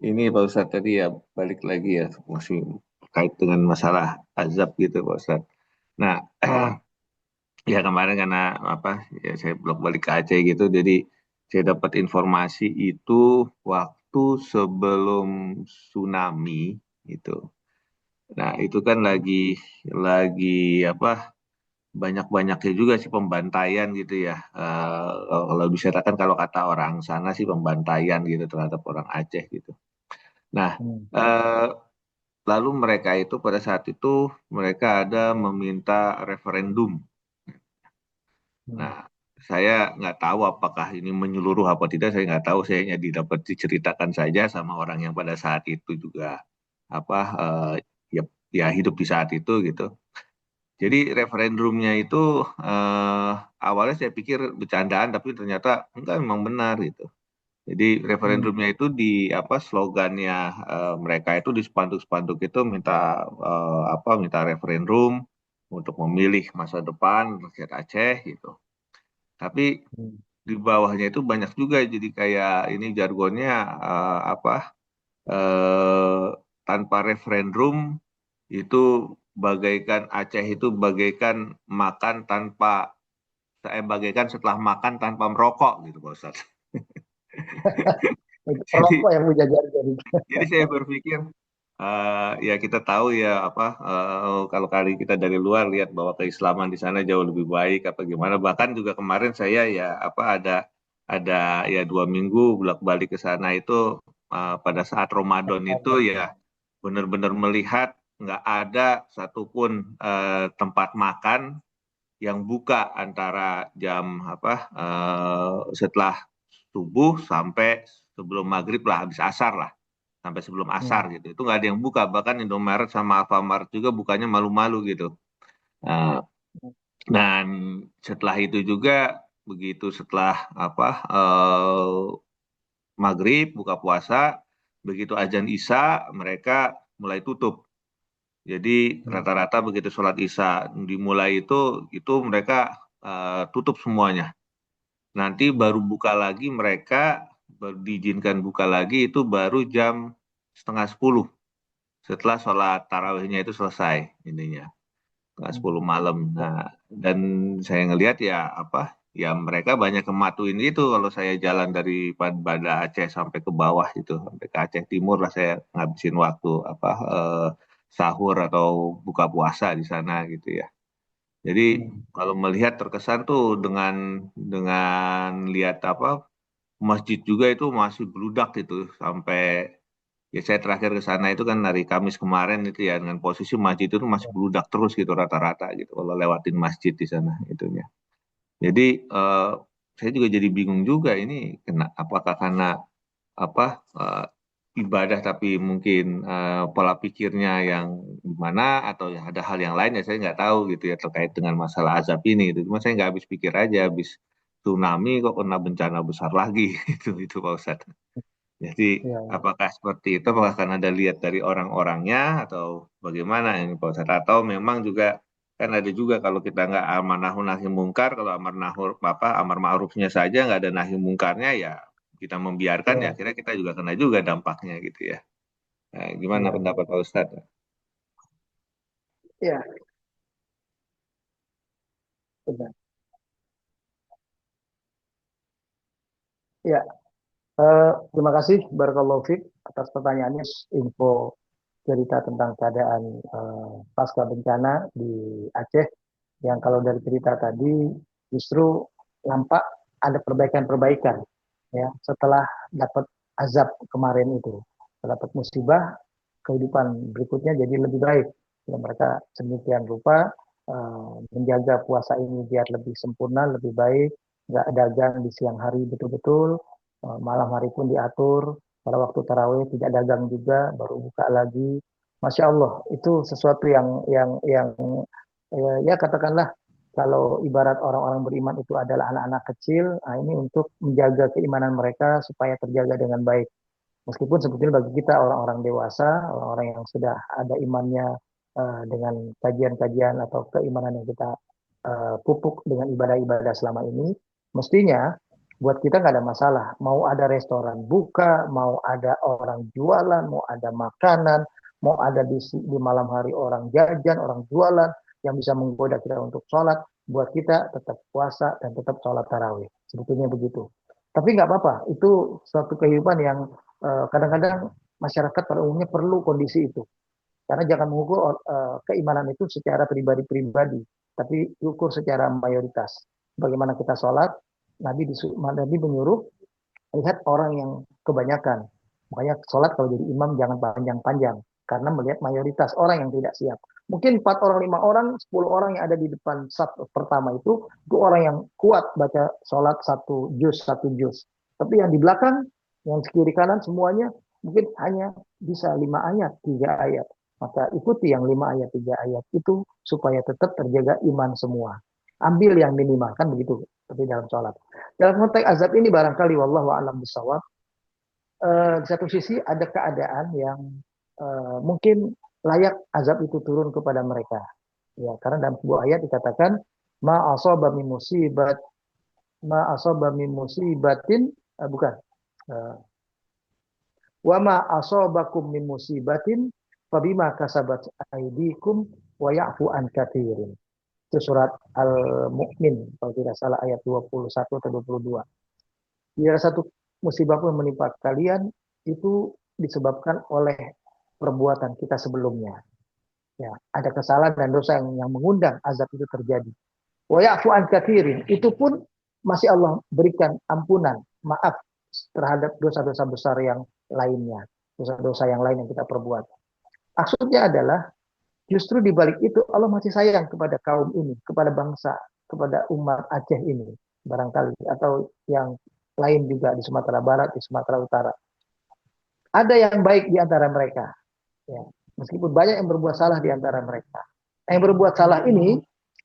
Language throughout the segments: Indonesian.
ini Pak Ustadz tadi ya balik lagi ya masih terkait dengan masalah azab gitu Pak Ustadz. Nah, ya kemarin karena apa ya saya bolak balik ke Aceh gitu, jadi saya dapat informasi itu waktu sebelum tsunami itu. Nah itu kan lagi apa banyak-banyaknya juga sih pembantaian gitu ya. Kalau bisa katakan kalau kata orang sana sih pembantaian gitu terhadap orang Aceh gitu. Nah, Hmm. eh, lalu mereka itu pada saat itu mereka ada meminta referendum. Hmm. Nah, saya nggak tahu apakah ini menyeluruh apa tidak. Saya nggak tahu. Saya hanya didapat diceritakan saja sama orang yang pada saat itu juga apa ya ya hidup di saat itu gitu. Jadi referendumnya itu eh, awalnya saya pikir bercandaan, tapi ternyata enggak memang benar gitu. Jadi Hmm. referendumnya itu di apa slogannya mereka itu di spanduk-spanduk itu minta minta referendum untuk memilih masa depan rakyat Aceh gitu. Tapi Hmm. di bawahnya itu banyak juga jadi kayak ini jargonnya apa eh, tanpa referendum itu bagaikan Aceh itu bagaikan makan tanpa bagaikan setelah makan tanpa merokok gitu Pak Ustadz. Itu Jadi perokok yang menjadi jadi. jadi saya berpikir ya kita tahu ya apa kalau kali kita dari luar lihat bahwa keislaman di sana jauh lebih baik apa gimana. Bahkan juga kemarin saya ya apa ada ya 2 minggu bolak-balik ke sana itu pada saat Ramadan itu ya benar-benar melihat nggak ada satupun tempat makan yang buka antara jam apa setelah subuh sampai sebelum maghrib lah habis asar lah sampai sebelum asar Hmm. gitu itu nggak ada yang buka bahkan Indomaret sama Alfamart juga bukanya malu-malu gitu. Nah, dan setelah itu juga begitu setelah apa maghrib buka puasa begitu azan Isya mereka mulai tutup. Jadi Hmm. rata-rata begitu sholat Isya dimulai itu mereka tutup semuanya. Nanti baru buka lagi mereka baru diizinkan buka lagi itu baru jam setengah 10 setelah sholat tarawihnya itu selesai ininya setengah Hmm. 10 malam. Nah, dan saya ngelihat ya apa ya mereka banyak kematuin itu kalau saya jalan dari Banda Aceh sampai ke bawah itu sampai ke Aceh Timur lah saya ngabisin waktu apa sahur atau buka puasa di sana gitu ya. Jadi Hmm. kalau melihat terkesan tuh dengan lihat apa masjid juga itu masih bludak itu sampai ya saya terakhir ke sana itu kan hari Kamis kemarin itu ya dengan posisi masjid itu masih bludak terus gitu rata-rata gitu kalau lewatin masjid di sana itunya. Jadi eh, saya juga jadi bingung juga ini apakah karena apa ibadah tapi mungkin pola pikirnya yang gimana atau ya ada hal yang lain ya saya nggak tahu gitu ya terkait dengan masalah azab ini itu cuma saya nggak habis pikir aja habis tsunami kok kena bencana besar lagi itu Pak Ustadz. Jadi Ya, ya. apakah seperti itu apakah karena ada lihat dari orang-orangnya atau bagaimana ini Pak Ustadz atau memang juga kan ada juga kalau kita nggak amar nahi nahi mungkar kalau amar ma'rufnya saja nggak ada nahi mungkarnya ya kita membiarkan ya Ya, akhirnya kita juga kena juga dampaknya gitu ya. Nah, gimana ya, pendapat Pak Ustadz? ya, benar. Ya, terima kasih Barakallahu Fik atas pertanyaannya, info cerita tentang keadaan pasca bencana di Aceh. Yang kalau dari cerita tadi justru nampak ada perbaikan-perbaikan ya setelah dapat azab kemarin itu, setelah dapat musibah, kehidupan berikutnya jadi lebih baik. Ya, mereka sedemikian rupa menjaga puasa ini biar lebih sempurna, lebih baik, nggak dagang di siang hari betul-betul, malam hari pun diatur, pada waktu tarawih tidak dagang juga, baru buka lagi. Masya Allah, itu sesuatu yang ya katakanlah kalau ibarat orang-orang beriman itu adalah anak-anak kecil, nah ini untuk menjaga keimanan mereka supaya terjaga dengan baik. Meskipun sebetulnya bagi kita orang-orang dewasa, orang-orang yang sudah ada imannya dengan kajian-kajian atau keimanan yang kita pupuk dengan ibadah-ibadah selama ini, mestinya Buat kita nggak ada masalah. Mau ada restoran buka, mau ada orang jualan, mau ada makanan, mau ada di malam hari orang jajan, orang jualan yang bisa menggoda kita untuk sholat. Buat kita tetap puasa dan tetap sholat tarawih. Sebetulnya begitu. Tapi nggak apa-apa. Itu suatu kehidupan yang kadang-kadang masyarakat pada umumnya perlu kondisi itu. Karena jangan mengukur keimanan itu secara pribadi-pribadi, tapi diukur secara mayoritas. Bagaimana kita sholat, Nabi menyuruh lihat orang yang kebanyakan. Makanya sholat kalau jadi imam jangan panjang-panjang. Karena melihat mayoritas orang yang tidak siap. Mungkin 4 orang, 5 orang, 10 orang yang ada di depan saf pertama itu orang yang kuat baca sholat satu juz. Tapi yang di belakang, yang di kiri kanan semuanya mungkin hanya bisa 5 ayat, 3 ayat. Maka ikuti yang 5 ayat, 3 ayat itu supaya tetap terjaga iman semua. Ambil yang minimal, kan begitu. Seperti dalam sholat. Dalam konteks azab ini barangkali wallahu a'lam bishawab, di satu sisi ada keadaan yang mungkin layak azab itu turun kepada mereka. Ya, karena dalam sebuah ayat dikatakan ma asaba min musibat ma asaba min musibatin bukan uh, wa ma asabakum min musibatin fabima kasabat aydikum wa ya'fu an katsirin. Itu surat Al-Mu'min kalau tidak salah ayat 21 atau 22. Tidak satu musibah pun menimpa kalian itu disebabkan oleh perbuatan kita sebelumnya. Ya, ada kesalahan dan dosa yang mengundang azab itu terjadi. Wa ya'fu an katsirin, itu pun masih Allah berikan ampunan, maaf terhadap dosa-dosa besar yang lainnya, dosa-dosa yang lain yang kita perbuat. Maksudnya adalah justru di balik itu Allah masih sayang kepada kaum ini, kepada bangsa, kepada umat Aceh ini barangkali atau yang lain juga di Sumatera Barat, di Sumatera Utara. Ada yang baik di antara mereka, ya. Meskipun banyak yang berbuat salah di antara mereka. Yang berbuat salah ini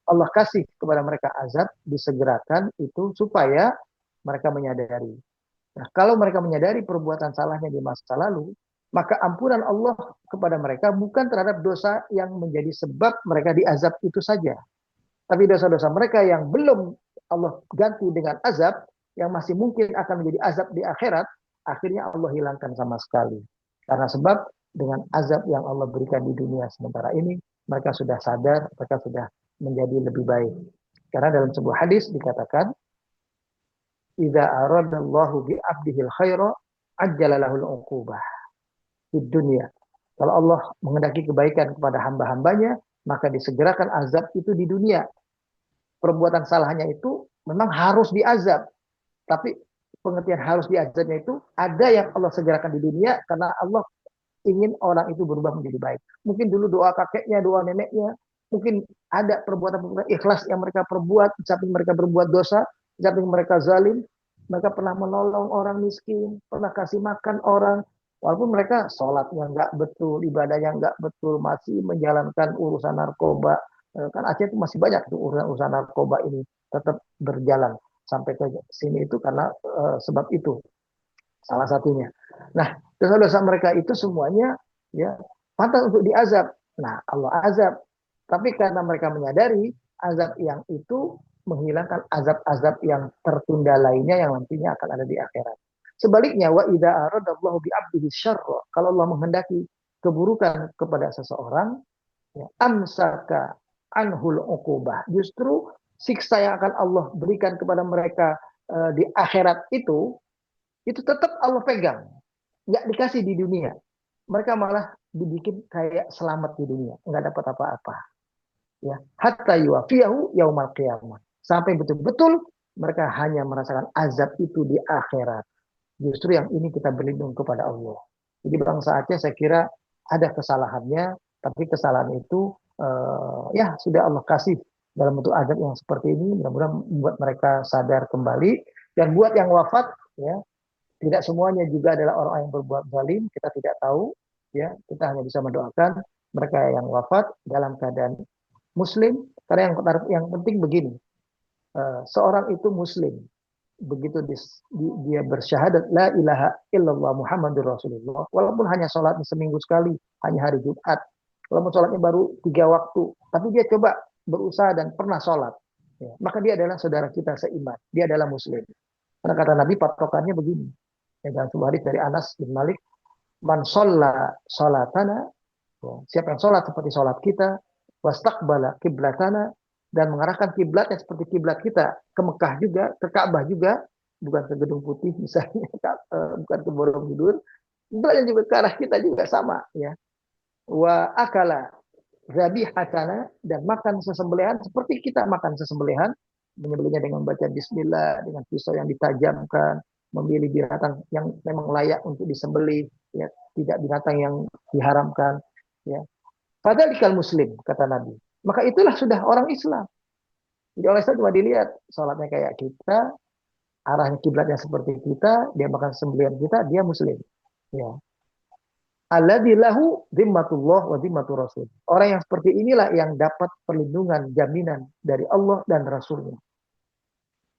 Allah kasih kepada mereka azab disegerakan itu supaya mereka menyadari. Nah, kalau mereka menyadari perbuatan salahnya di masa lalu, maka ampunan Allah kepada mereka bukan terhadap dosa yang menjadi sebab mereka diazab itu saja. Tapi dosa-dosa mereka yang belum Allah ganti dengan azab, yang masih mungkin akan menjadi azab di akhirat, akhirnya Allah hilangkan sama sekali. Karena sebab dengan azab yang Allah berikan di dunia sementara ini, mereka sudah sadar, mereka sudah menjadi lebih baik. Karena dalam sebuah hadis dikatakan, "Idza aradallahu bi 'abdihil khaira ajjala lahul 'uqubah di dunia." Kalau Allah menghendaki kebaikan kepada hamba-hambanya, maka disegerakan azab itu di dunia. Perbuatan salahnya itu memang harus diazab. Tapi pengertian harus diazabnya itu ada yang Allah segerakan di dunia karena Allah ingin orang itu berubah menjadi baik. Mungkin dulu doa kakeknya, doa neneknya, mungkin ada perbuatan-perbuatan ikhlas yang mereka perbuat, samping mereka berbuat dosa, samping mereka zalim, mereka pernah menolong orang miskin, pernah kasih makan orang, walaupun mereka sholatnya nggak betul, ibadahnya nggak betul, masih menjalankan urusan narkoba. Kan Aceh itu masih banyak tuh urusan narkoba ini tetap berjalan sampai ke sini itu karena sebab itu salah satunya. Nah, dosa-dosa mereka itu semuanya ya pantas untuk diazab. Nah, Allah azab. Tapi karena mereka menyadari azab yang itu menghilangkan azab-azab yang tertunda lainnya yang nantinya akan ada di akhirat. Sebaliknya, wa idza aradallahu bi 'abdihi syarra, kalau Allah menghendaki keburukan kepada seseorang, ya, amsaka anhul uqubah. Justru siksa yang akan Allah berikan kepada mereka di akhirat itu tetap Allah pegang, nggak dikasih di dunia. Mereka malah dibikin kayak selamat di dunia, nggak dapat apa-apa. Ya, hatta yuwafiyahu yaumal qiyamah. Sampai betul-betul mereka hanya merasakan azab itu di akhirat. Justru yang ini kita berlindung kepada Allah. Jadi bangsa Aceh saya kira ada kesalahannya, tapi kesalahan itu ya sudah Allah kasih dalam bentuk azab yang seperti ini. Mudah-mudahan membuat mereka sadar kembali. Dan buat yang wafat, ya tidak semuanya juga adalah orang yang berbuat zalim, kita tidak tahu, ya kita hanya bisa mendoakan mereka yang wafat dalam keadaan muslim. Karena yang penting begini, seorang itu muslim begitu dia bersyahadat la ilaha illallah Muhammadur Rasulullah, walaupun hanya sholat seminggu sekali, hanya hari Jumat, walaupun sholatnya baru 3 waktu, tapi dia coba berusaha dan pernah sholat, ya, maka dia adalah saudara kita seiman, dia adalah muslim. Karena kata Nabi patokannya begini. Ya, dalam sebuah hadis dari Anas bin Malik, man sholla sholatana, ya, siapa yang sholat seperti sholat kita, wastaqbala kiblatana, dan mengarahkan kiblatnya seperti kiblat kita ke Mekah juga, ke Ka'bah juga, bukan ke Gedung Putih misalnya, bukan ke Borobudur, kiblatnya juga ke arah kita juga sama, ya. Wa akala zabihatana, dan makan sesembelihan seperti kita makan sesembelihan, menyembelihnya dengan baca bismillah, dengan pisau yang ditajamkan, memilih binatang yang memang layak untuk disembelih, ya, tidak binatang yang diharamkan, ya. Fadzalikal muslim, kata Nabi. Maka itulah sudah orang Islam. Jadi orang Islam cuma dilihat sholatnya kayak kita, arahnya kiblatnya seperti kita, dia makan sembelihan kita, dia muslim. Ya. Alladzi lahu dzimmatullah wa dzimmatur rasul. Orang yang seperti inilah yang dapat perlindungan, jaminan dari Allah dan Rasulnya.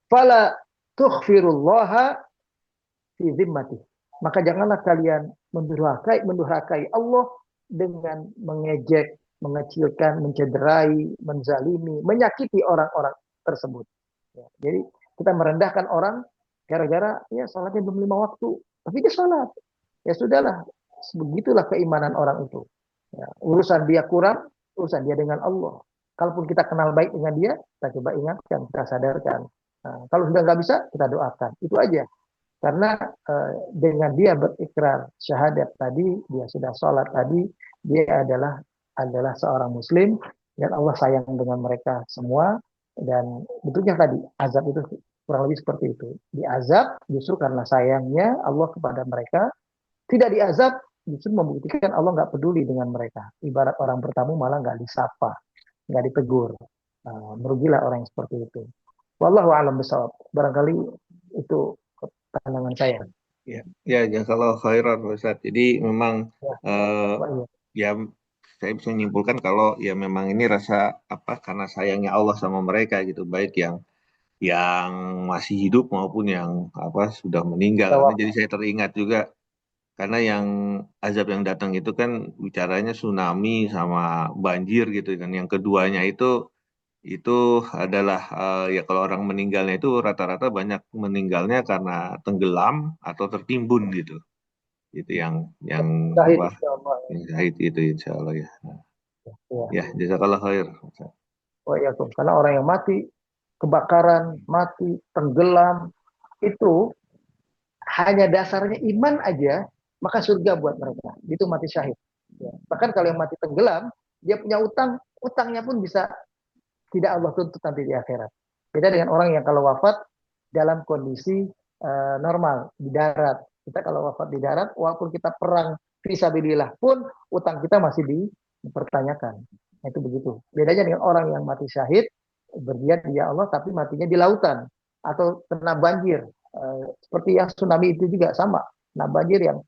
Fala tughfirullaha fi zimmati. Maka janganlah kalian mendurhakai Allah dengan mengejek, mengecilkan, mencederai, menzalimi, menyakiti orang-orang tersebut. Ya, jadi kita merendahkan orang gara-gara ya sholatnya belum 5 waktu, tapi dia sholat. Ya sudahlah, begitulah keimanan orang itu. Ya, urusan dia kurang, urusan dia dengan Allah. Kalaupun kita kenal baik dengan dia, kita coba ingatkan, kita sadarkan. Nah, kalau sudah nggak bisa, kita doakan. Itu aja. Karena dengan dia berikrar syahadat tadi, dia sudah sholat tadi, dia adalah seorang muslim, dan Allah sayang dengan mereka semua. Dan bentuknya tadi, azab itu kurang lebih seperti itu. Diazab justru karena sayangnya Allah kepada mereka, tidak diazab justru membuktikan Allah nggak peduli dengan mereka. Ibarat orang bertamu malah nggak disapa, nggak ditegur. Merugilah orang yang seperti itu. Wallahu a'lam bishawab. Barangkali itu pandangan saya. Ya, ya, kalau khairan Ustaz. Jadi memang Ya, eh, Pak, iya. ya saya bisa menyimpulkan kalau ya memang ini rasa apa karena sayangnya Allah sama mereka gitu, baik yang masih hidup maupun yang apa sudah meninggal. Ini Jawab. jadi saya teringat juga karena yang azab yang datang itu kan bicaranya tsunami sama banjir gitu kan. Yang keduanya itu adalah ya kalau orang meninggalnya itu rata-rata banyak meninggalnya karena tenggelam atau tertimbun gitu. Itu yang Syahid, apa insya Allah. yang zahid itu insya Allah ya. Ya. Ya, jazakallah khair. Oh, iya, karena orang yang mati kebakaran, mati tenggelam, itu hanya dasarnya iman aja, maka surga buat mereka. Itu mati syahid. Ya. Bahkan kalau yang mati tenggelam, dia punya utang, utangnya pun bisa tidak Allah tuntut nanti di akhirat. Beda dengan orang yang kalau wafat dalam kondisi normal di darat. Kita kalau wafat di darat, walaupun kita perang fisabilillah pun utang kita masih dipertanyakan. Nah, itu begitu. Bedanya dengan orang yang mati syahid, berdiat ya Allah, tapi matinya di lautan atau kena banjir. Seperti yang tsunami itu juga sama. Nah, banjir yang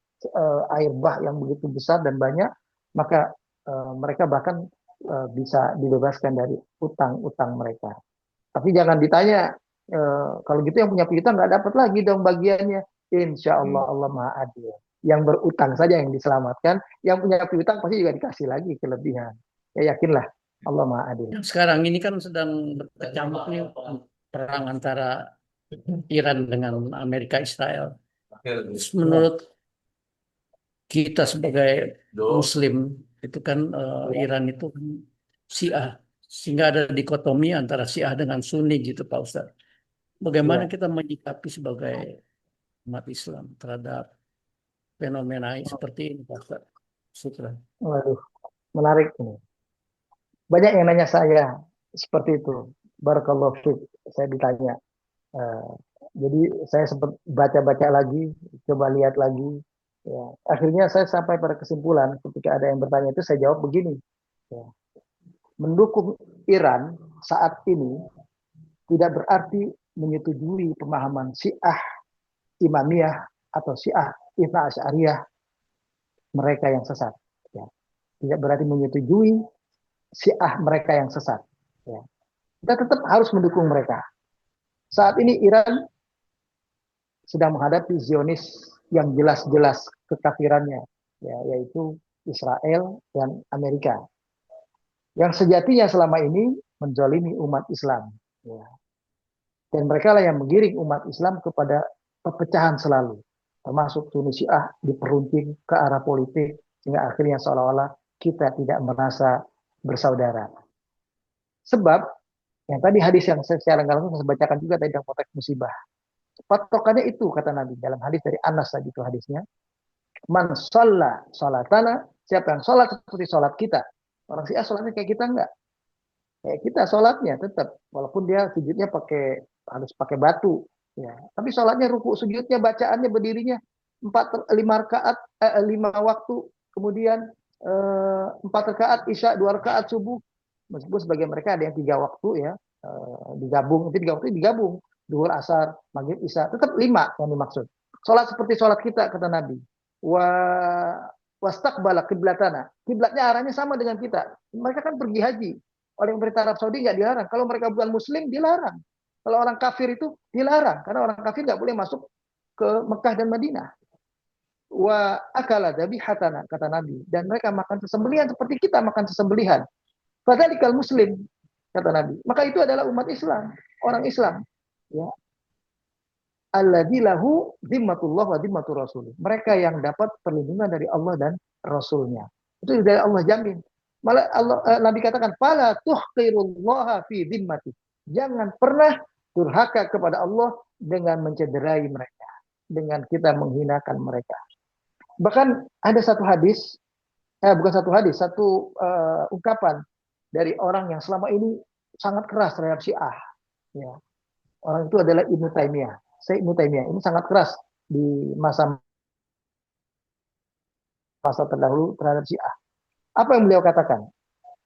air bah yang begitu besar dan banyak, maka mereka bahkan bisa dibebaskan dari utang-utang mereka. Tapi jangan ditanya, kalau gitu yang punya piutang nggak dapat lagi dong bagiannya. Insya Allah Hmm. Allah Maha Adil. Yang berutang saja yang diselamatkan, yang punya piutang pasti juga dikasih lagi kelebihan. Ya yakinlah Allah Maha Adil. Yang sekarang ini kan sedang berkecamuk nih perang antara Iran dengan Amerika Israel. Ya, Menurut kita sebagai Muslim itu kan ya, Iran itu kan Syiah, sehingga ada dikotomi antara Syiah dengan Sunni gitu Pak Ustadz. Bagaimana ya. kita menyikapi sebagai umat Islam terhadap fenomena seperti ini Pak Ustadz? Syukran. Waduh, menarik ini. Banyak yang nanya saya seperti itu. Barakallahu fiik. Saya ditanya. Eh, jadi saya sempat baca-baca lagi, coba lihat lagi. Ya. Akhirnya saya sampai pada kesimpulan ketika ada yang bertanya itu saya jawab begini. Ya. Mendukung Iran saat ini tidak berarti menyetujui pemahaman Syiah Imamiyah atau Syiah Ithna Asy'ariyah mereka yang sesat. Ya. Tidak berarti menyetujui Syiah mereka yang sesat. Ya. Kita tetap harus mendukung mereka. Saat ini Iran sedang menghadapi Zionis yang jelas-jelas kekafirannya, ya, yaitu Israel dan Amerika. Yang sejatinya selama ini menzalimi umat Islam. Ya. Dan mereka lah yang menggiring umat Islam kepada perpecahan selalu. Termasuk Tunisia diperuncing ke arah politik, sehingga akhirnya seolah-olah kita tidak merasa bersaudara. Sebab, yang tadi hadis yang saya secara langsung saya bacakan juga tadi dalam konteks musibah. Patokannya itu, kata Nabi, dalam hadis dari Anas tadi itu hadisnya. Man sholla sholatana, siapa yang sholat seperti sholat kita. Orang Syiah sholatnya kayak kita enggak. Kayak kita sholatnya tetap, walaupun dia sujudnya harus pakai batu, ya. Tapi sholatnya ruku sujudnya bacaannya berdirinya 5 rakaat 5 waktu, kemudian 4 rakaat isya, 2 rakaat subuh. Meskipun sebagian mereka ada yang 3 waktu ya, digabung, itu 3 waktu digabung, duhur, asar, maghrib, isya, tetap 5 yang dimaksud. Sholat seperti sholat kita, kata Nabi. Wastaqbala qiblatana, kiblatnya arahnya sama dengan kita. Mereka kan pergi haji. Orang yang berita Arab Saudi nggak dilarang. Kalau mereka bukan Muslim, dilarang. Kalau orang kafir itu dilarang. Karena orang kafir nggak boleh masuk ke Mekah dan Madinah. Wa akala dhabihatana, kata Nabi. Dan mereka makan sesembelihan seperti kita makan sesembelihan. Fadzalikal muslim, kata Nabi. Maka itu adalah umat Islam. Orang Islam. Ya. Alladzi lahu dhimmatullah wa dhimmatur rasul. Mereka yang dapat perlindungan dari Allah dan Rasulnya. Itu dari Allah jamin. Malah Nabi katakan, "Fala tuhqirullaha fi dhimmati." Jangan pernah durhaka kepada Allah dengan mencederai mereka, dengan kita menghinakan mereka. Bahkan ada satu hadis, satu ungkapan dari orang yang selama ini sangat keras terhadap Syiah. Ya. Orang itu adalah Ibnu Taimiyah. Syekh Ibnu Taimiyah ini sangat keras di masa terdahulu terhadap Syiah. Apa yang beliau katakan?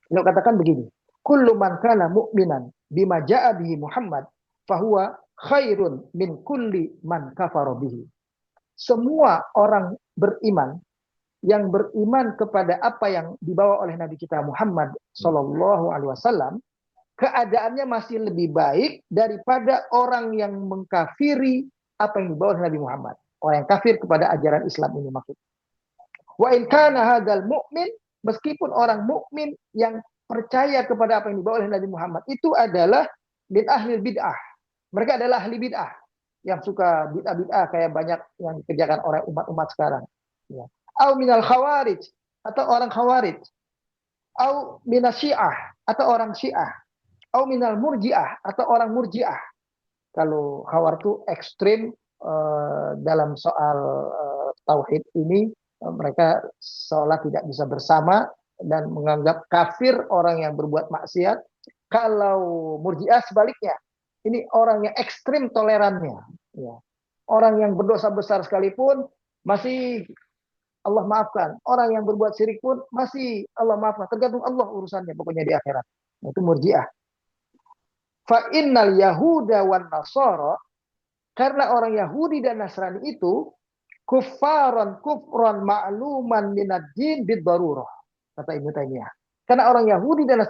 Beliau katakan begini, kullu man kana mu'minan bima ja'a bihi Muhammad fahuwa khairun min kulli man kafara bihi. Semua orang beriman yang beriman kepada apa yang dibawa oleh Nabi kita Muhammad sallallahu alaihi wasallam, keadaannya masih lebih baik daripada orang yang mengkafiri apa yang dibawa oleh Nabi Muhammad. Orang yang kafir kepada ajaran Islam ini maksudnya. Wa in kana hadzal mu'min, meskipun orang mukmin yang percaya kepada apa yang dibawa oleh Nabi Muhammad itu adalah min ahli bid'ah. Mereka adalah ahli bid'ah yang suka bid'ah-bid'ah kayak banyak yang dikerjakan oleh umat-umat sekarang. Ya. Au minal khawarij, atau orang khawarij. Au minas syiah, atau orang syiah. Au minal murji'ah, atau orang murji'ah. Kalau khawar itu ekstrim dalam soal tauhid ini, mereka seolah tidak bisa bersama dan menganggap kafir orang yang berbuat maksiat. Kalau murji'ah sebaliknya, ini orang yang ekstrim tolerannya. Ya. Orang yang berdosa besar sekalipun masih Allah maafkan. Orang yang berbuat syirik pun masih Allah maafkan. Tergantung Allah urusannya pokoknya di akhirat. Itu murji'ah. Fa innal yahuda wan nasara, karena orang Yahudi dan Nasrani itu kuffaran kufran ma'luman minad din bid-darurah, kata Ibnu Taimiyah. Karena orang Yahudi dan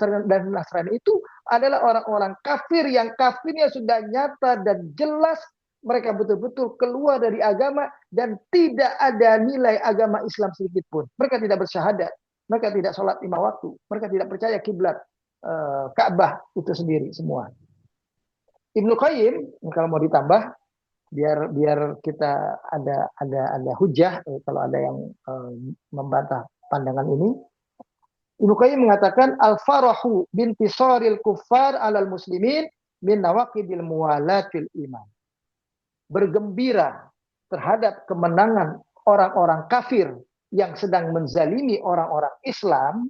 Nasrani itu adalah orang-orang kafir yang kafirnya sudah nyata dan jelas, mereka betul-betul keluar dari agama dan tidak ada nilai agama Islam sedikit pun. Mereka tidak bersyahadat, mereka tidak sholat 5 waktu, mereka tidak percaya kiblat Ka'bah itu sendiri semua. Ibnu Qayyim, kalau mau ditambah biar kita ada hujah kalau ada yang membantah pandangan ini. Ibnu Qayyim mengatakan al-farahu bintisaril kuffar 'alal muslimin min nawaqidil muwalatil iman. Bergembira terhadap kemenangan orang-orang kafir yang sedang menzalimi orang-orang Islam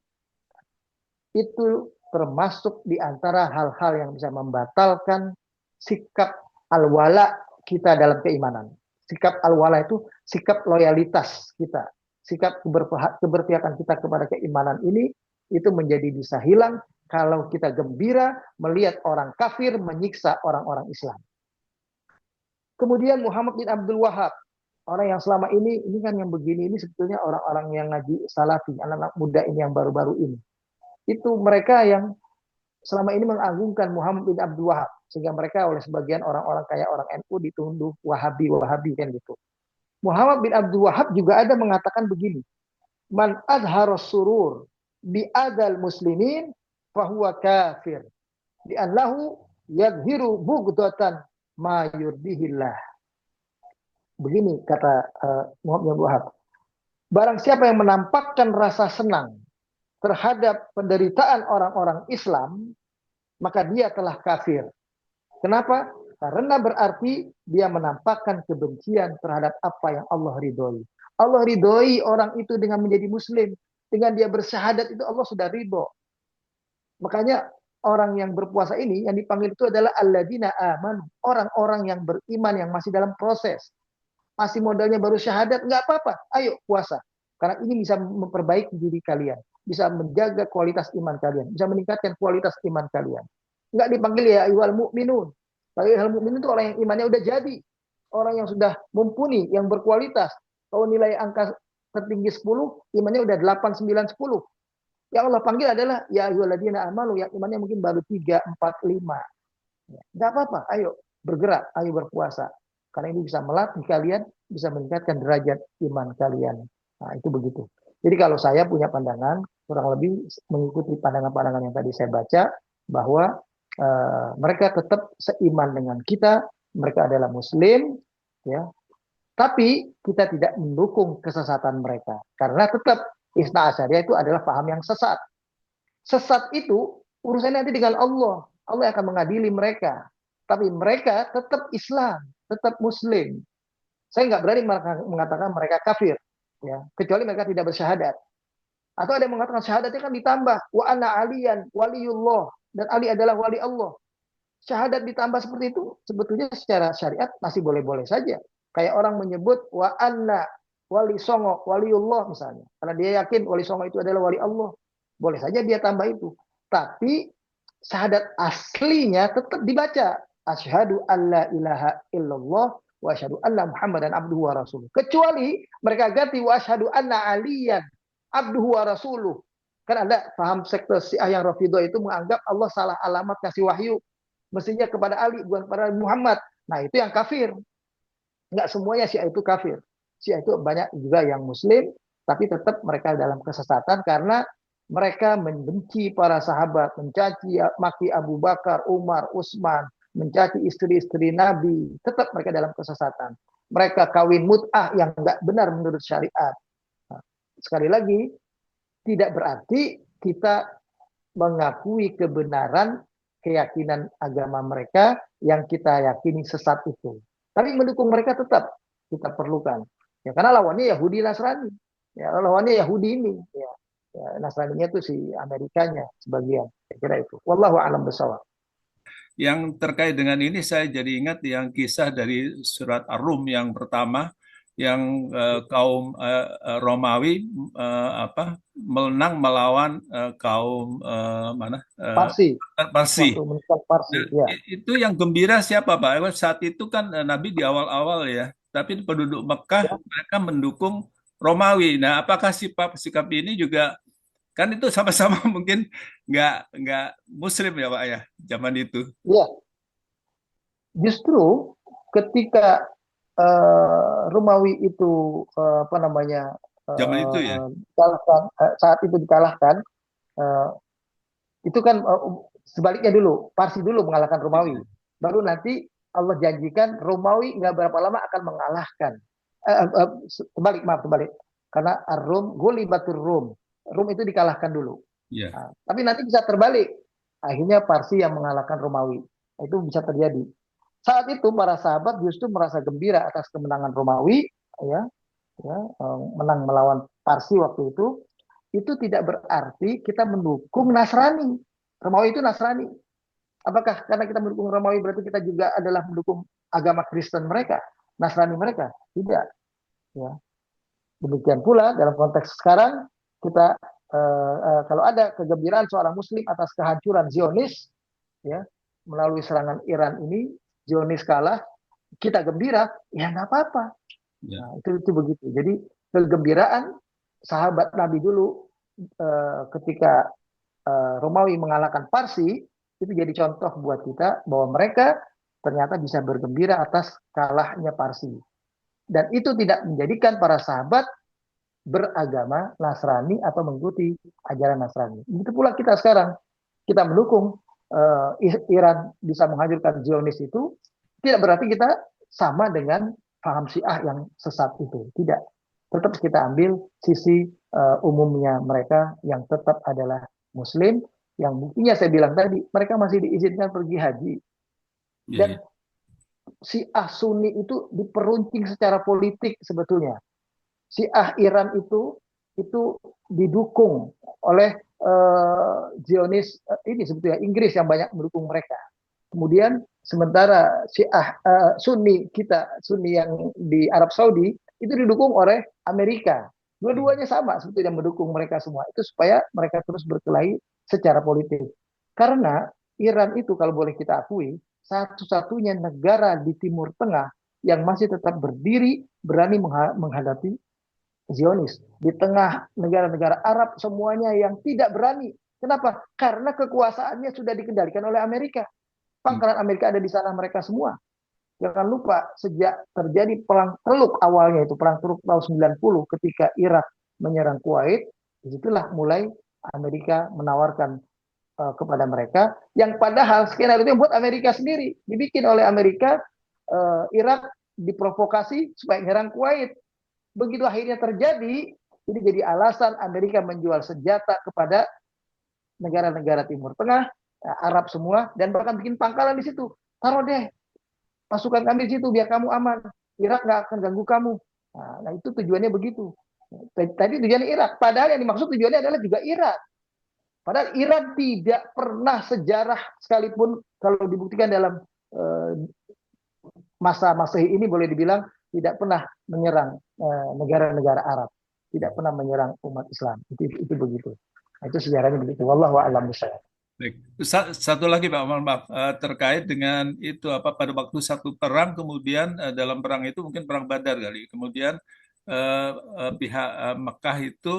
itu termasuk di antara hal-hal yang bisa membatalkan sikap al-wala kita dalam keimanan. Sikap al-wala itu sikap loyalitas kita. Sikap keberpihakan kita kepada keimanan ini itu menjadi bisa hilang kalau kita gembira melihat orang kafir menyiksa orang-orang Islam. Kemudian Muhammad bin Abdul Wahab, orang yang selama ini kan yang begini ini sebetulnya orang-orang yang ngaji salafi, anak-anak muda ini yang baru-baru ini. Itu mereka yang selama ini mengagungkan Muhammad bin Abdul Wahab, sehingga mereka oleh sebagian orang-orang kayak orang NU dituduh Wahabi kan gitu. Muhammad bin Abdul Wahab juga ada mengatakan begini, man azharas surur bi adal muslimin fahuwa kafir, di annahu yadhiru bughdatan ma yurdihillah. Begini kata Muhammad bin Wahab. Barang siapa yang menampakkan rasa senang terhadap penderitaan orang-orang Islam, maka dia telah kafir. Kenapa? Karena berarti dia menampakkan kebencian terhadap apa yang Allah ridhoi. Allah ridhoi orang itu dengan menjadi muslim. Dengan dia bersyahadat itu Allah sudah ridho. Makanya orang yang berpuasa ini yang dipanggil itu adalah alladzina amanu. Orang-orang yang beriman yang masih dalam proses. Masih modalnya baru syahadat, nggak apa-apa. Ayo puasa. Karena ini bisa memperbaiki diri kalian. Bisa menjaga kualitas iman kalian. Bisa meningkatkan kualitas iman kalian. Nggak dipanggil ya ayyuhal mu'minun. Ayyuhal mu'minun itu orang yang imannya udah jadi. Orang yang sudah mumpuni, yang berkualitas. Kalau nilai angka tertinggi 10, imannya udah 8, 9, 10. Yang Allah panggil adalah ya ayyuhalladzina amanu, yang imannya mungkin baru 3, 4, 5. Nggak apa-apa, ayo bergerak, ayo berpuasa. Karena ini bisa melatih kalian, bisa meningkatkan derajat iman kalian. Nah, itu begitu. Jadi kalau saya punya pandangan, kurang lebih mengikuti pandangan-pandangan yang tadi saya baca, bahwa mereka tetap seiman dengan kita, mereka adalah muslim, ya. Tapi kita tidak mendukung kesesatan mereka. Karena tetap Isna Asyariah itu adalah paham yang sesat. Sesat itu urusannya nanti dengan Allah. Allah akan mengadili mereka. Tapi mereka tetap Islam, tetap Muslim. Saya nggak berani mengatakan mereka kafir, ya, kecuali mereka tidak bersyahadat. Atau ada yang mengatakan syahadatnya kan ditambah, wa anna aliyan waliyullah, dan Ali adalah wali Allah. Syahadat ditambah seperti itu sebetulnya secara syariat masih boleh-boleh saja. Kayak orang menyebut wa anna wali songo waliullah misalnya, karena dia yakin wali songo itu adalah wali Allah, boleh saja dia tambah itu. Tapi syahadat aslinya tetap dibaca asyhadu alla ilaha illallah wa asyhadu anna muhammadan abduhu wa rasuluh. Kecuali mereka ganti wa asyhadu anna aliyan abduhu wa rasuluh. Kan ada paham sekte Syiah yang Rafidhah itu menganggap Allah salah alamat kasih wahyu, mestinya kepada Ali bukan kepada Muhammad. Nah, itu yang kafir. Enggak semuanya Syiah itu kafir. Syiah itu banyak juga yang muslim, tapi tetap mereka dalam kesesatan karena mereka membenci para sahabat, mencaci maki Abu Bakar, Umar, Utsman, mencaci istri-istri Nabi, tetap mereka dalam kesesatan. Mereka kawin mut'ah yang enggak benar menurut syariat. Nah, sekali lagi, tidak berarti kita mengakui kebenaran keyakinan agama mereka yang kita yakini sesat itu. Tapi mendukung mereka tetap kita perlukan. Ya, karena lawannya Yahudi Nasrani. Ya, lawannya Yahudi ini. Ya, Nasraninya itu si Amerikanya sebagian. Saya kira itu. Wallahu a'lam bishawab. Yang terkait dengan ini saya jadi ingat yang kisah dari surat Ar-Rum yang pertama, yang kaum Romawi menang melawan kaum mana Parsi. Parsi. Parsi. Ya. Itu yang gembira siapa Pak? Saat itu kan Nabi di awal-awal ya, tapi penduduk Mekah mereka mendukung Romawi. Nah, apakah sikap ini juga kan itu sama-sama mungkin nggak Muslim ya Pak ya zaman itu? Ya, justru ketika Romawi itu zaman itu ya dikalahkan, saat itu dikalahkan, itu kan sebaliknya dulu, Parsi dulu mengalahkan Romawi, baru nanti Allah janjikan Romawi nggak berapa lama akan mengalahkan. Terbalik, karena Ar-Rum ghulibatur Rum, Rum itu dikalahkan dulu. Yeah. Nah, tapi nanti bisa terbalik, akhirnya Parsi yang mengalahkan Romawi, itu bisa terjadi. Saat itu para sahabat justru merasa gembira atas kemenangan Romawi, menang melawan Parsi waktu itu tidak berarti kita mendukung Nasrani. Romawi itu Nasrani. Apakah karena kita mendukung Romawi berarti kita juga adalah mendukung agama Kristen mereka, Nasrani mereka? Tidak. Ya. Demikian pula dalam konteks sekarang kita kalau ada kegembiraan seorang Muslim atas kehancuran Zionis, ya, melalui serangan Iran ini, Zionis kalah, kita gembira, ya nggak apa-apa. Ya. Nah, itu begitu. Jadi kegembiraan sahabat Nabi dulu ketika Romawi mengalahkan Parsi itu jadi contoh buat kita bahwa mereka ternyata bisa bergembira atas kalahnya Parsi. Dan itu tidak menjadikan para sahabat beragama Nasrani atau mengikuti ajaran Nasrani. Begitu pula kita sekarang, kita mendukung Iran bisa menghancurkan Zionis itu Tidak berarti kita sama dengan paham Syiah yang sesat itu. Tidak. Tetap kita ambil sisi umumnya mereka yang tetap adalah Muslim, yang buktinya saya bilang tadi, mereka masih diizinkan pergi haji. Iya, Dan iya. Syiah Sunni itu diperuncing secara politik sebetulnya. Syiah Iran itu didukung oleh Zionis ini sebetulnya Inggris yang banyak mendukung mereka. Kemudian sementara Syiah Sunni kita Sunni yang di Arab Saudi itu didukung oleh Amerika. Dua-duanya sama sebetulnya mendukung mereka semua itu supaya mereka terus berkelahi secara politik. Karena Iran itu kalau boleh kita akui satu-satunya negara di Timur Tengah yang masih tetap berdiri berani menghadapi Zionis. Di tengah negara-negara Arab semuanya yang tidak berani. Kenapa? Karena kekuasaannya sudah dikendalikan oleh Amerika. Pangkalan Amerika ada di sana mereka semua. Jangan lupa sejak terjadi perang Teluk awalnya itu perang Teluk tahun 90 ketika Irak menyerang Kuwait, disitulah mulai Amerika menawarkan kepada mereka yang padahal skenario itu buat Amerika sendiri dibikin oleh Amerika. Irak diprovokasi supaya menyerang Kuwait. Begitu akhirnya terjadi, ini jadi alasan Amerika menjual senjata kepada negara-negara Timur Tengah, Arab semua, dan bahkan bikin pangkalan di situ. Taruh deh pasukan kami di situ biar kamu aman. Irak nggak akan ganggu kamu. Nah itu tujuannya begitu. Tadi tujuannya Irak, padahal yang dimaksud tujuannya adalah juga Irak. Padahal Iran tidak pernah sejarah sekalipun kalau dibuktikan dalam masa Masehi ini boleh dibilang tidak pernah menyerang negara-negara Arab, tidak pernah menyerang umat Islam. Itu begitu. Nah, itu sejarahnya begitu. Wallahu a'lam bishawab. Baik. Satu lagi Pak Omar, maaf, terkait dengan itu apa pada waktu satu perang kemudian dalam perang itu mungkin perang Badar kali. Kemudian pihak Mekah itu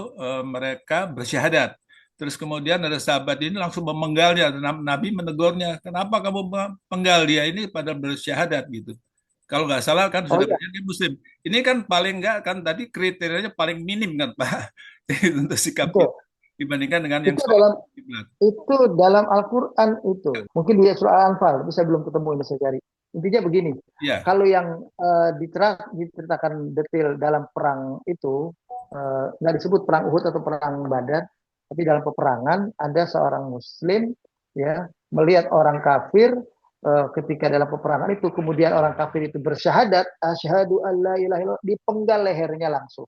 mereka bersyahadat. Terus kemudian ada sahabat ini langsung memenggalnya. Nabi menegurnya, kenapa kamu penggal dia ini pada bersyahadat gitu. Kalau nggak salah kan Oh sudah iya, menjadi Muslim. Ini kan paling nggak kan tadi kriterianya paling minim kan Pak untuk sikap betul. kita dibandingkan dengan yang Itu sholat dalam di belakang. itu dalam Al-Quran itu. Mungkin di surah Al-Anfal, tapi saya belum ketemu ini saya cari. Intinya begini, Ya, kalau yang diceritakan detail dalam perang itu, nggak disebut perang Uhud atau perang Badar, tapi dalam peperangan ada seorang Muslim ya melihat orang kafir ketika dalam peperangan itu, kemudian orang kafir itu bersyahadat, asyhadu alla ilaha illallah, dipenggal lehernya langsung.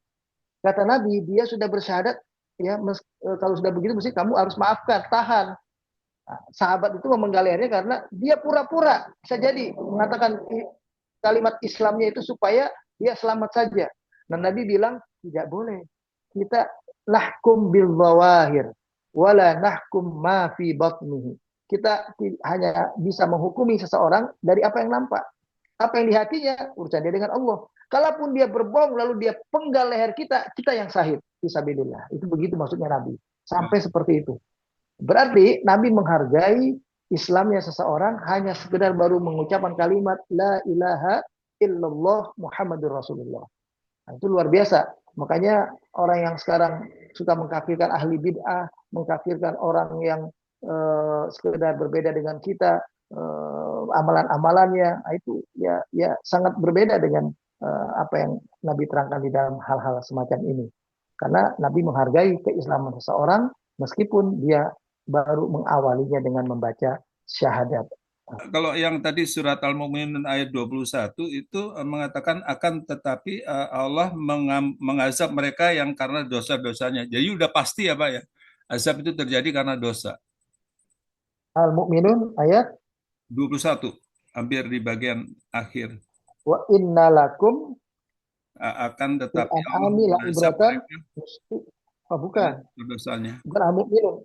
Kata Nabi, dia sudah bersyahadat, ya kalau sudah begitu mesti kamu harus maafkan, tahan. Nah, sahabat itu memenggal lehernya karena dia pura-pura bisa jadi mengatakan kalimat Islamnya itu supaya dia selamat saja. Dan Nabi bilang tidak boleh. Kita nahkum bil zawahir wala nahkum ma fi batnihi. Kita hanya bisa menghukumi seseorang dari apa yang nampak. Apa yang di hatinya urusan dia dengan Allah. Kalaupun dia berbohong lalu dia penggal leher kita, kita yang sahid. Fisabilillah. Itu begitu maksudnya Nabi. Sampai seperti itu. Berarti Nabi menghargai Islamnya seseorang hanya sekedar baru mengucapkan kalimat La ilaha illallah Muhammadur Rasulullah. Nah, itu luar biasa. Makanya orang yang sekarang suka mengkafirkan ahli bid'ah, mengkafirkan orang yang sekedar berbeda dengan kita, amalan-amalannya, nah, itu ya sangat berbeda dengan apa yang Nabi terangkan di dalam hal-hal semacam ini. Karena Nabi menghargai keislaman seseorang meskipun dia baru mengawalinya dengan membaca syahadat. kalau yang tadi surat Al-Mu'minun ayat 21 itu mengatakan akan tetapi Allah mengazab mereka yang karena dosa-dosanya. Jadi udah pasti ya Pak ya. Azab itu terjadi karena dosa. Al-Mu'minun ayat 21 hampir di bagian akhir. wa innalakum Akan fil tetapi Allah an'ami la mengazab ibratan. mereka Oh, bukan. karena dosanya. Bukan Al-Mu'minun.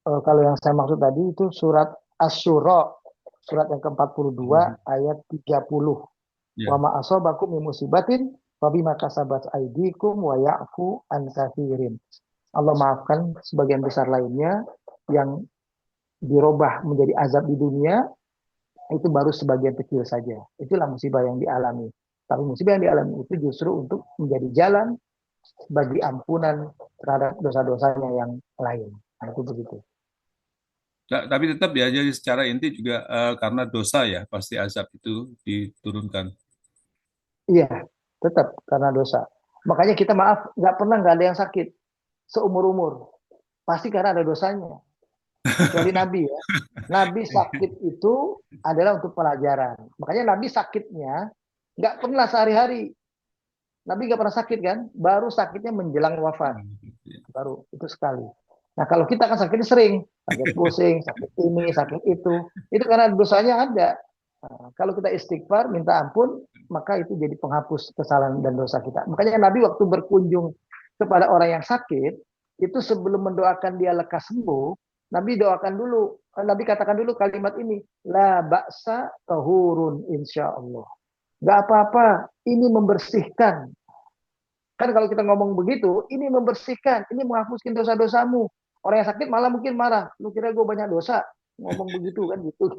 Kalau yang saya maksud tadi itu surat Asy-Syura, surat yang ke-42 ayat 30. Wa ma asabakum min musibatin fa bima kasabat aydikum wa ya'fu an katsirin. Allah maafkan sebagian besar lainnya yang dirubah menjadi azab di dunia itu baru sebagian kecil saja. Itulah musibah yang dialami. Tapi musibah yang dialami itu justru untuk menjadi jalan bagi ampunan terhadap dosa-dosanya yang lain. Nah, itu begitu. Tapi tetap ya, jadi secara inti juga karena dosa ya, pasti azab itu diturunkan. Iya, tetap karena dosa. Makanya kita maaf, nggak ada yang sakit seumur-umur. Pasti karena ada dosanya. Kecuali Nabi ya. Nabi sakit itu adalah untuk pelajaran. Makanya Nabi sakitnya nggak pernah sehari-hari. Nabi nggak pernah sakit kan? Baru sakitnya menjelang wafat. Baru itu sekali. Nah kalau kita kan sakitnya sering. Sakit pusing, sakit ini, sakit itu. Itu karena dosanya ada. Nah, kalau kita istighfar, minta ampun, maka itu jadi penghapus kesalahan dan dosa kita. Makanya Nabi waktu berkunjung kepada orang yang sakit, itu sebelum mendoakan dia lekas sembuh, Nabi doakan dulu, Nabi katakan dulu kalimat ini, la ba'sa tahurun insya Allah. Gak apa-apa, ini membersihkan. Kan kalau kita ngomong begitu, ini membersihkan, ini menghapuskan dosa-dosamu. Orang yang sakit malah mungkin marah. Lu kira gue banyak dosa? Ngomong begitu kan gitu.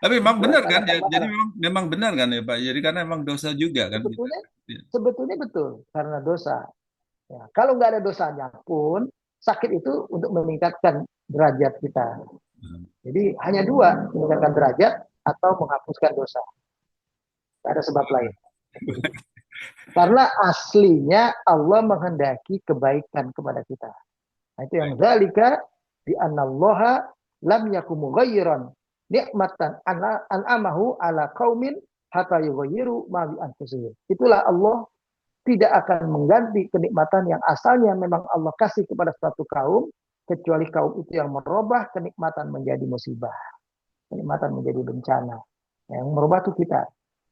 Tapi memang Ya, benar kan, karena jadi memang benar kan ya Pak. Jadi karena memang dosa juga kan. sebetulnya sebetulnya betul karena dosa. Ya, kalau nggak ada dosanya pun sakit itu untuk meningkatkan derajat kita. Jadi hanya dua, meningkatkan derajat atau menghapuskan dosa. Tidak ada sebab lain. Karena aslinya Allah menghendaki kebaikan kepada kita. Nah, itu yang zalika di anallaha lam yakum mughayyiran nikmatan an'amahu ala qaumin hatta yughayyiru ma bi anfusihim. Itulah Allah tidak akan mengganti kenikmatan yang asalnya memang Allah kasih kepada suatu kaum kecuali kaum itu yang merubah kenikmatan menjadi musibah, kenikmatan menjadi bencana. Yang merubah itu kita.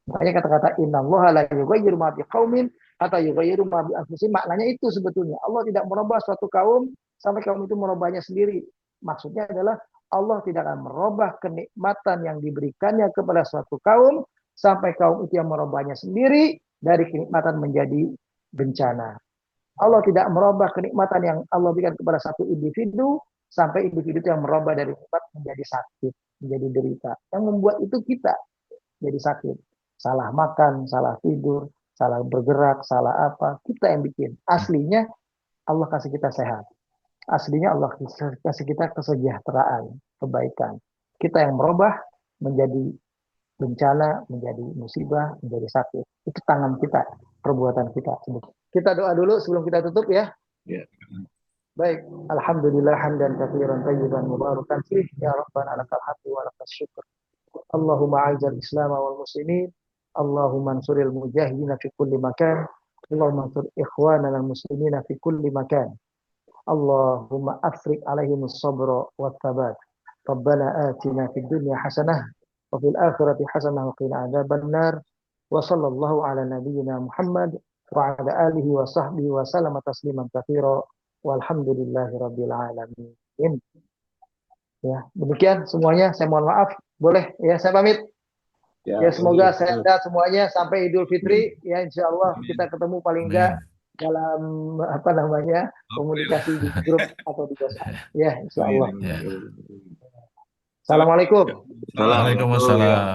Makanya kata-kata innallaha la yughayyiru ma biqaumin hatta yughayyiru ma bi anfusihim, maknanya itu sebetulnya. Allah tidak merubah suatu kaum sampai kaum itu merubahnya sendiri. Maksudnya adalah Allah tidak akan merubah kenikmatan yang diberikannya kepada suatu kaum sampai kaum itu yang merubahnya sendiri dari kenikmatan menjadi bencana. Allah tidak merubah kenikmatan yang Allah berikan kepada satu individu sampai individu itu yang merubah dari nikmat menjadi sakit, menjadi derita. Yang membuat itu kita jadi sakit. Salah makan, salah tidur, salah bergerak, salah apa, kita yang bikin. Aslinya Allah kasih kita sehat. Aslinya Allah kasih kita kesejahteraan, kebaikan. Kita yang merubah menjadi bencana, menjadi musibah, menjadi sakit. Itu tangan kita, perbuatan kita. Kita doa dulu sebelum kita tutup ya. Ya. Baik, alhamdulillah hamdan katsiran tayyiban mubarakan fih ya rabbana lakal hamdu wa lakal syukur. Allahumma a'izal Islam wal muslimin. Allahumma ansuril mujahidin fi kulli makan. Allahumma ansur ikhwanana al-muslimina fi kulli makan. Allahumma afriq alaihim as-sabra wa thabat. Rabbana atina fid dunya hasanah wa fil akhirati hasanah wa qina adzaban nar. Wa sallallahu ala nabiyyina Muhammad wa ala alihi wa sahbihi wa sallama tasliman katsira. Walhamdulillahi rabbil alamin. Ya, demikian semuanya. Saya mohon maaf. Boleh ya, saya pamit. Ya, semoga sehat semuanya sampai Idul Fitri. Ya, insya Allah kita ketemu paling enggak dalam apa namanya komunikasi di grup atau di WhatsApp. Ya, insya Allah. Ya. Assalamualaikum. Waalaikumsalam. Waalaikumsalam.